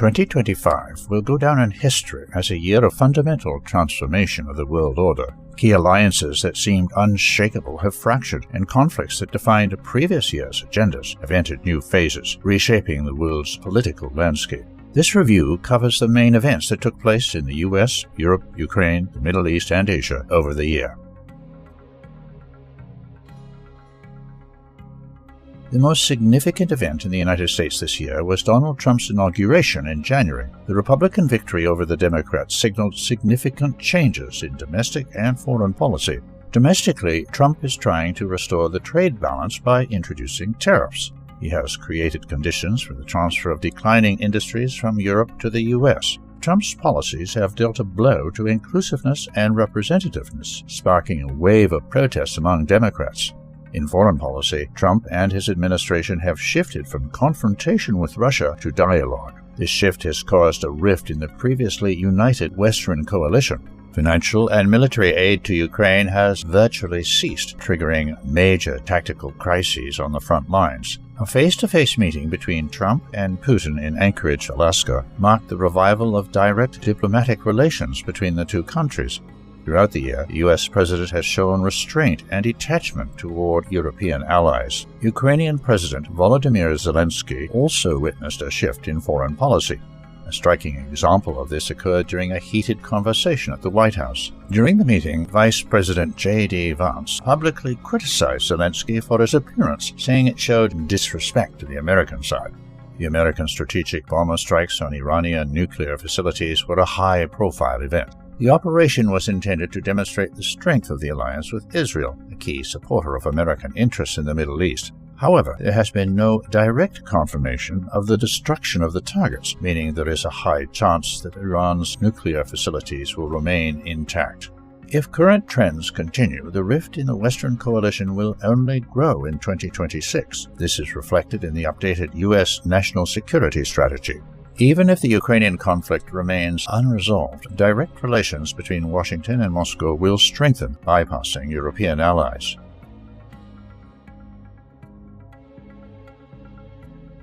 2025 will go down in history as a year of fundamental transformation of the world order. Key alliances that seemed unshakable have fractured, and conflicts that defined previous year's agendas have entered new phases, reshaping the world's political landscape. This review covers the main events that took place in the US, Europe, Ukraine, the Middle East, and Asia over the year. The most significant event in the United States this year was Donald Trump's inauguration in January. The Republican victory over the Democrats signaled significant changes in domestic and foreign policy. Domestically, Trump is trying to restore the trade balance by introducing tariffs. He has created conditions for the transfer of declining industries from Europe to the US. Trump's policies have dealt a blow to inclusiveness and representativeness, sparking a wave of protests among Democrats. In foreign policy, Trump and his administration have shifted from confrontation with Russia to dialogue. This shift has caused a rift in the previously united Western coalition. Financial and military aid to Ukraine has virtually ceased, triggering major tactical crises on the front lines. A face-to-face meeting between Trump and Putin in Anchorage, Alaska, marked the revival of direct diplomatic relations between the two countries. Throughout the year, the U.S. president has shown restraint and detachment toward European allies. Ukrainian President Volodymyr Zelensky also witnessed a shift in foreign policy. A striking example of this occurred during a heated conversation at the White House. During the meeting, Vice President J.D. Vance publicly criticized Zelensky for his appearance, saying it showed disrespect to the American side. The American strategic bomber strikes on Iranian nuclear facilities were a high-profile event. The operation was intended to demonstrate the strength of the alliance with Israel, a key supporter of American interests in the Middle East. However, there has been no direct confirmation of the destruction of the targets, meaning there is a high chance that Iran's nuclear facilities will remain intact. If current trends continue, the rift in the Western coalition will only grow in 2026. This is reflected in the updated U.S. national security strategy. Even if the Ukrainian conflict remains unresolved, direct relations between Washington and Moscow will strengthen, bypassing European allies.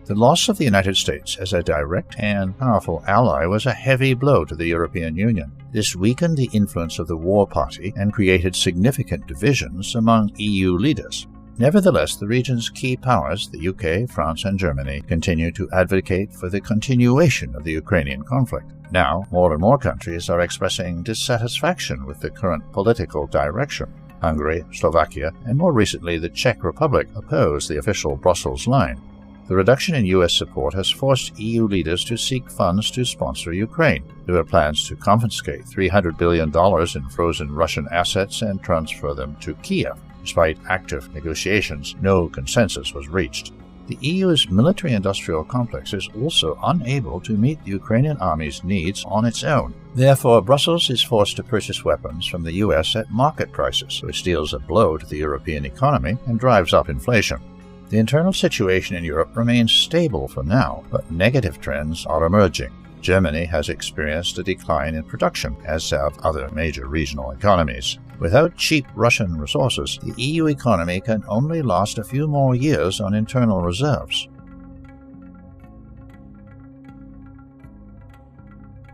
The loss of the United States as a direct and powerful ally was a heavy blow to the European Union. This weakened the influence of the war party and created significant divisions among EU leaders. Nevertheless, the region's key powers, the UK, France, and Germany, continue to advocate for the continuation of the Ukrainian conflict. Now, more and more countries are expressing dissatisfaction with the current political direction. Hungary, Slovakia, and more recently the Czech Republic oppose the official Brussels line. The reduction in U.S. support has forced EU leaders to seek funds to sponsor Ukraine. There are plans to confiscate $300 billion in frozen Russian assets and transfer them to Kiev. Despite active negotiations, no consensus was reached. The EU's military-industrial complex is also unable to meet the Ukrainian army's needs on its own. Therefore, Brussels is forced to purchase weapons from the US at market prices, which deals a blow to the European economy and drives up inflation. The internal situation in Europe remains stable for now, but negative trends are emerging. Germany has experienced a decline in production, as have other major regional economies. Without cheap Russian resources, the EU economy can only last a few more years on internal reserves.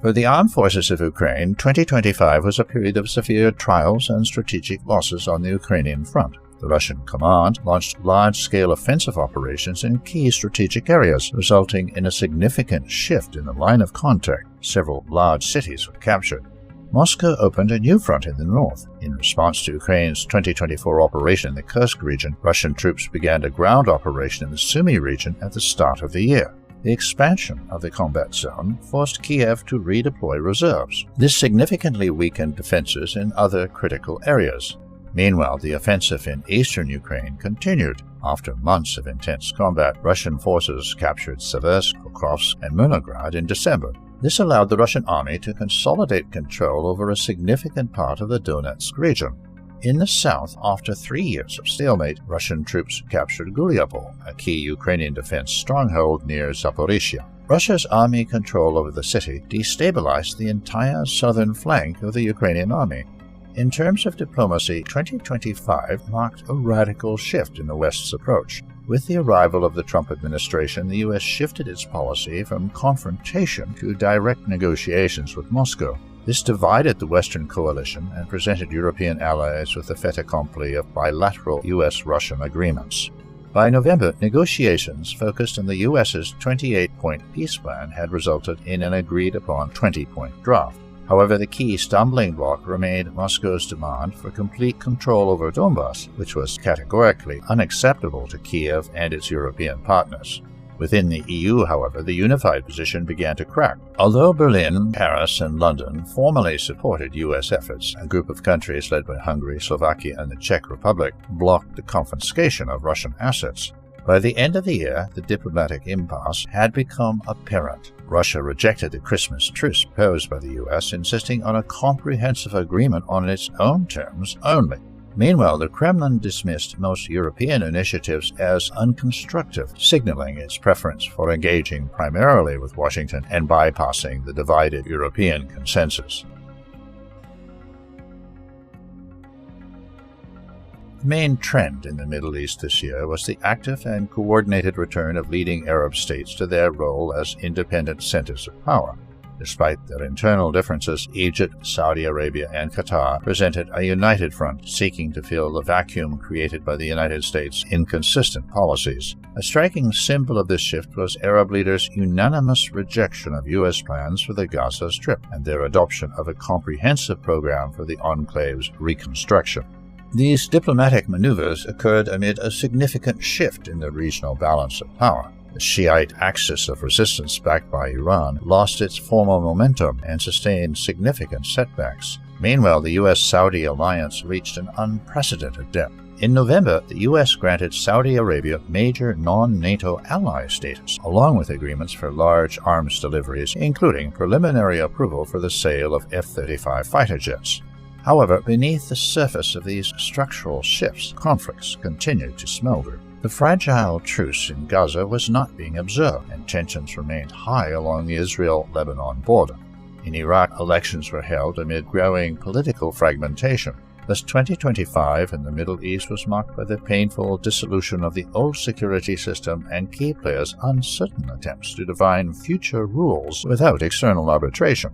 For the armed forces of Ukraine, 2025 was a period of severe trials and strategic losses on the Ukrainian front. The Russian command launched large-scale offensive operations in key strategic areas, resulting in a significant shift in the line of contact. Several large cities were captured. Moscow opened a new front in the north. In response to Ukraine's 2024 operation in the Kursk region, Russian troops began a ground operation in the Sumy region at the start of the year. The expansion of the combat zone forced Kiev to redeploy reserves. This significantly weakened defenses in other critical areas. Meanwhile, the offensive in eastern Ukraine continued. After months of intense combat, Russian forces captured Seversk, Pokrovsk, and Milnograd in December. This allowed the Russian army to consolidate control over a significant part of the Donetsk region. In the south, after 3 years of stalemate, Russian troops captured Guliapol, a key Ukrainian defense stronghold near Zaporizhia. Russia's army control over the city destabilized the entire southern flank of the Ukrainian army. In terms of diplomacy, 2025 marked a radical shift in the West's approach. With the arrival of the Trump administration, the U.S. shifted its policy from confrontation to direct negotiations with Moscow. This divided the Western coalition and presented European allies with the fait accompli of bilateral U.S.-Russian agreements. By November, negotiations focused on the U.S.'s 28-point peace plan had resulted in an agreed-upon 20-point draft. However, the key stumbling block remained Moscow's demand for complete control over Donbas, which was categorically unacceptable to Kiev and its European partners. Within the EU, however, the unified position began to crack. Although Berlin, Paris, and London formally supported U.S. efforts, a group of countries led by Hungary, Slovakia, and the Czech Republic blocked the confiscation of Russian assets. By the end of the year, the diplomatic impasse had become apparent. Russia rejected the Christmas truce proposed by the U.S., insisting on a comprehensive agreement on its own terms only. Meanwhile, the Kremlin dismissed most European initiatives as unconstructive, signaling its preference for engaging primarily with Washington and bypassing the divided European consensus. The main trend in the Middle East this year was the active and coordinated return of leading Arab states to their role as independent centers of power. Despite their internal differences, Egypt, Saudi Arabia, and Qatar presented a united front seeking to fill the vacuum created by the United States' inconsistent policies. A striking symbol of this shift was Arab leaders' unanimous rejection of U.S. plans for the Gaza Strip and their adoption of a comprehensive program for the enclave's reconstruction. These diplomatic maneuvers occurred amid a significant shift in the regional balance of power. The Shiite axis of resistance backed by Iran lost its former momentum and sustained significant setbacks. Meanwhile, the U.S.-Saudi alliance reached an unprecedented depth. In November, the U.S. granted Saudi Arabia major non-NATO ally status, along with agreements for large arms deliveries, including preliminary approval for the sale of F-35 fighter jets. However, beneath the surface of these structural shifts, conflicts continued to smolder. The fragile truce in Gaza was not being observed, and tensions remained high along the Israel-Lebanon border. In Iraq, elections were held amid growing political fragmentation. Thus, 2025 in the Middle East was marked by the painful dissolution of the old security system and key players' uncertain attempts to define future rules without external arbitration.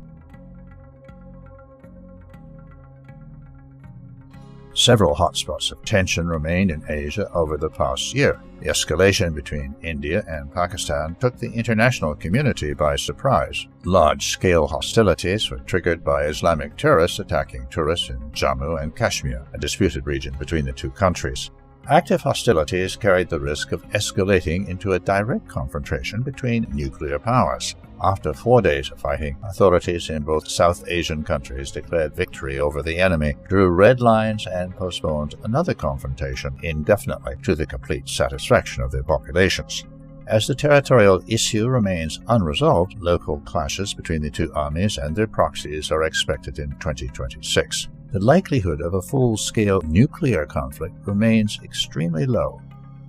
Several hotspots of tension remained in Asia over the past year. The escalation between India and Pakistan took the international community by surprise. Large-scale hostilities were triggered by Islamic terrorists attacking tourists in Jammu and Kashmir, a disputed region between the two countries. Active hostilities carried the risk of escalating into a direct confrontation between nuclear powers. After 4 days of fighting, authorities in both South Asian countries declared victory over the enemy, drew red lines, and postponed another confrontation indefinitely to the complete satisfaction of their populations. As the territorial issue remains unresolved, local clashes between the two armies and their proxies are expected in 2026. The likelihood of a full-scale nuclear conflict remains extremely low.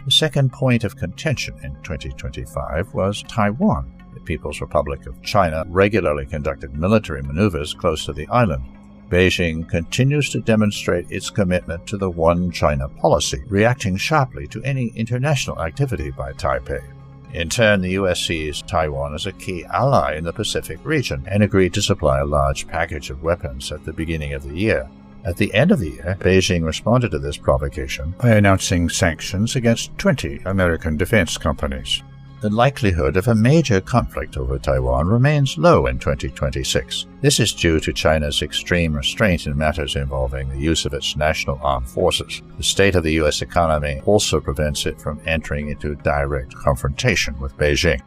The second point of contention in 2025 was Taiwan. The People's Republic of China regularly conducted military maneuvers close to the island. Beijing continues to demonstrate its commitment to the One China policy, reacting sharply to any international activity by Taipei. In turn, the U.S. sees Taiwan as a key ally in the Pacific region and agreed to supply a large package of weapons at the beginning of the year. At the end of the year, Beijing responded to this provocation by announcing sanctions against 20 American defense companies. The likelihood of a major conflict over Taiwan remains low in 2026. This is due to China's extreme restraint in matters involving the use of its national armed forces. The state of the U.S. economy also prevents it from entering into direct confrontation with Beijing.